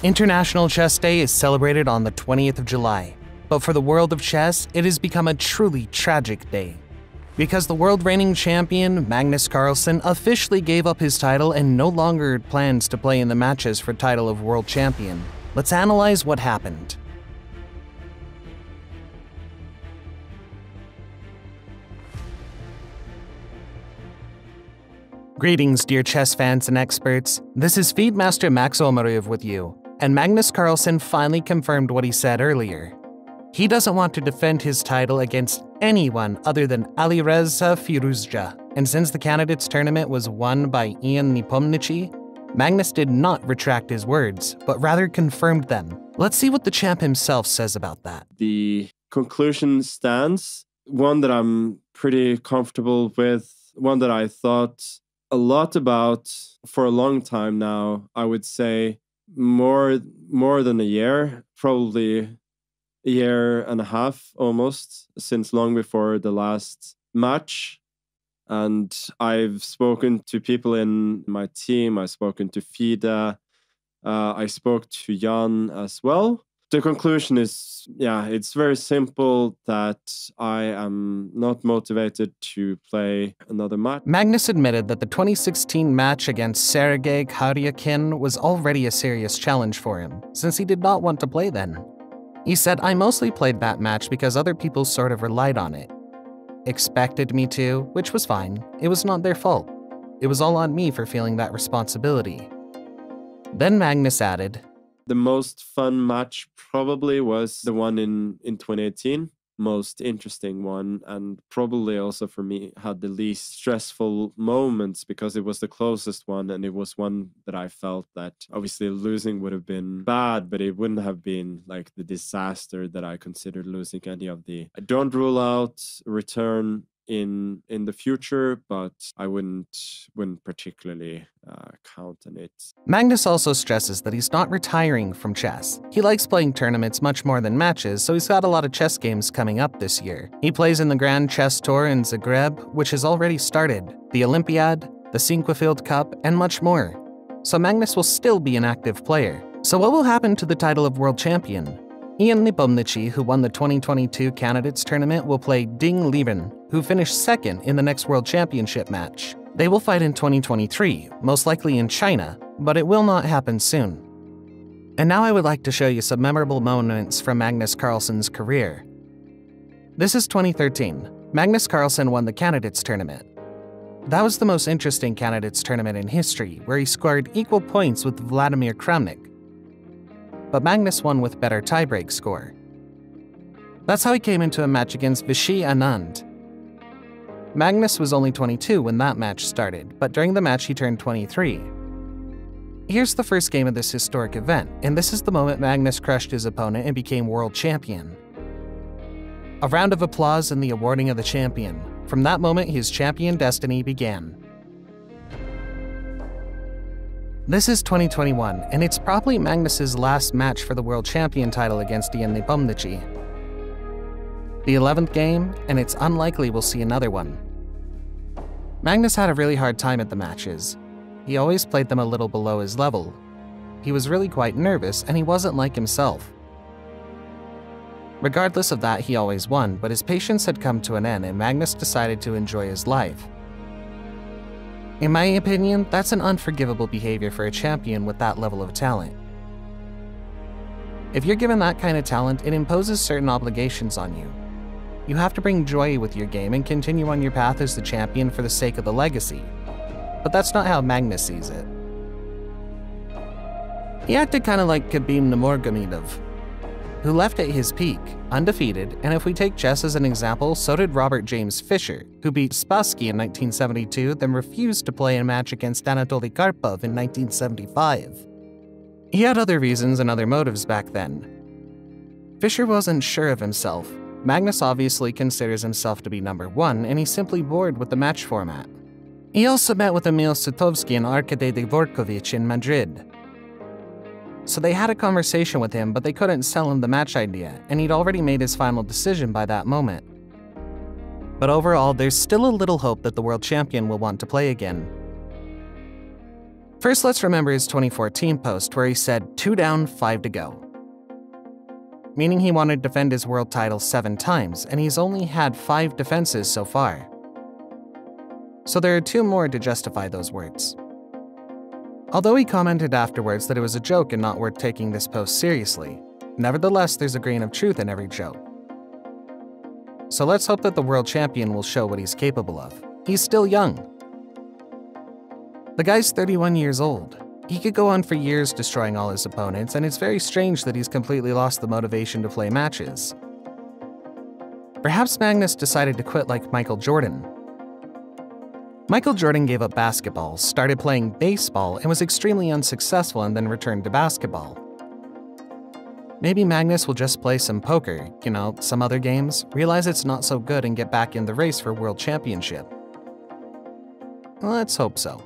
International Chess Day is celebrated on the 20th of July, but for the world of chess, it has become a truly tragic day. Because the world reigning champion, Magnus Carlsen, officially gave up his title and no longer had plans to play in the matches for title of world champion. Let's analyze what happened. Greetings, dear chess fans and experts. This is FIDE Master Max Omariev with you, and Magnus Carlsen finally confirmed what he said earlier. He doesn't want to defend his title against anyone other than Alireza Firouzja, and since the candidates tournament was won by Ian Nepomniachtchi, Magnus did not retract his words, but rather confirmed them. Let's see what the champ himself says about that. The conclusion stands, one that I'm pretty comfortable with, one that I thought a lot about for a long time now. I would say more than a year, probably a year and a half almost, since long before the last match. And I've spoken to people in my team, I've spoken to FIDE, I spoke to Jan as well. The conclusion is, yeah, it's very simple that I am not motivated to play another match. Magnus admitted that the 2016 match against Sergei Karyakin was already a serious challenge for him, since he did not want to play then. He said, "I mostly played that match because other people sort of relied on it. Expected me to, which was fine. It was not their fault. It was all on me for feeling that responsibility." Then Magnus added, "The most fun match probably was the one in 2018, most interesting one, and probably also for me had the least stressful moments because it was the closest one, and it was one that I felt that obviously losing would have been bad, but it wouldn't have been like the disaster that I considered losing any of the. I don't rule out return in the future, but I wouldn't particularly count on it." Magnus also stresses that he's not retiring from chess. He likes playing tournaments much more than matches, so he's got a lot of chess games coming up this year. He plays in the Grand Chess Tour in Zagreb, which has already started, the Olympiad, the Cinquefield Cup, and much more. So Magnus will still be an active player. So what will happen to the title of world champion? Ian Nepomniachtchi, who won the 2022 Candidates Tournament, will play Ding Liren, who finished second in the next World Championship match. They will fight in 2023, most likely in China, but it will not happen soon. And now I would like to show you some memorable moments from Magnus Carlsen's career. This is 2013. Magnus Carlsen won the Candidates Tournament. That was the most interesting Candidates Tournament in history, where he scored equal points with Vladimir Kramnik. But Magnus won with better tiebreak score. That's how he came into a match against Vishy Anand. Magnus was only 22 when that match started, but during the match he turned 23. Here's the first game of this historic event, and this is the moment Magnus crushed his opponent and became world champion. A round of applause and the awarding of the champion. From that moment, his champion destiny began. This is 2021, and it's probably Magnus's last match for the world champion title against Ian Nepomniachtchi. The 11th game, and it's unlikely we'll see another one. Magnus had a really hard time at the matches. He always played them a little below his level. He was really quite nervous, and he wasn't like himself. Regardless of that, he always won, but his patience had come to an end, and Magnus decided to enjoy his life. In my opinion, that's an unforgivable behavior for a champion with that level of talent. If you're given that kind of talent, it imposes certain obligations on you. You have to bring joy with your game and continue on your path as the champion for the sake of the legacy. But that's not how Magnus sees it. He acted kind of like Khabib Nurmagomedov, who left at his peak, undefeated, and if we take chess as an example, so did Robert James Fischer, who beat Spassky in 1972, then refused to play a match against Anatoly Karpov in 1975. He had other reasons and other motives back then. Fischer wasn't sure of himself. Magnus obviously considers himself to be number one, and he's simply bored with the match format. He also met with Emil Sutovsky and Arkady Dvorkovich in Madrid. So they had a conversation with him, but they couldn't sell him the match idea, and he'd already made his final decision by that moment. But overall, there's still a little hope that the world champion will want to play again. First, let's remember his 2014 post where he said 2 down, 5 to go. Meaning he wanted to defend his world title 7 times, and he's only had 5 defenses so far. So there are 2 more to justify those words. Although he commented afterwards that it was a joke and not worth taking this post seriously, nevertheless there's a grain of truth in every joke. So let's hope that the world champion will show what he's capable of. He's still young. The guy's 31 years old. He could go on for years destroying all his opponents, and it's very strange that he's completely lost the motivation to play matches. Perhaps Magnus decided to quit like Michael Jordan. Michael Jordan gave up basketball, started playing baseball, and was extremely unsuccessful and then returned to basketball. Maybe Magnus will just play some poker, some other games, realize it's not so good and get back in the race for world championship. Let's hope so.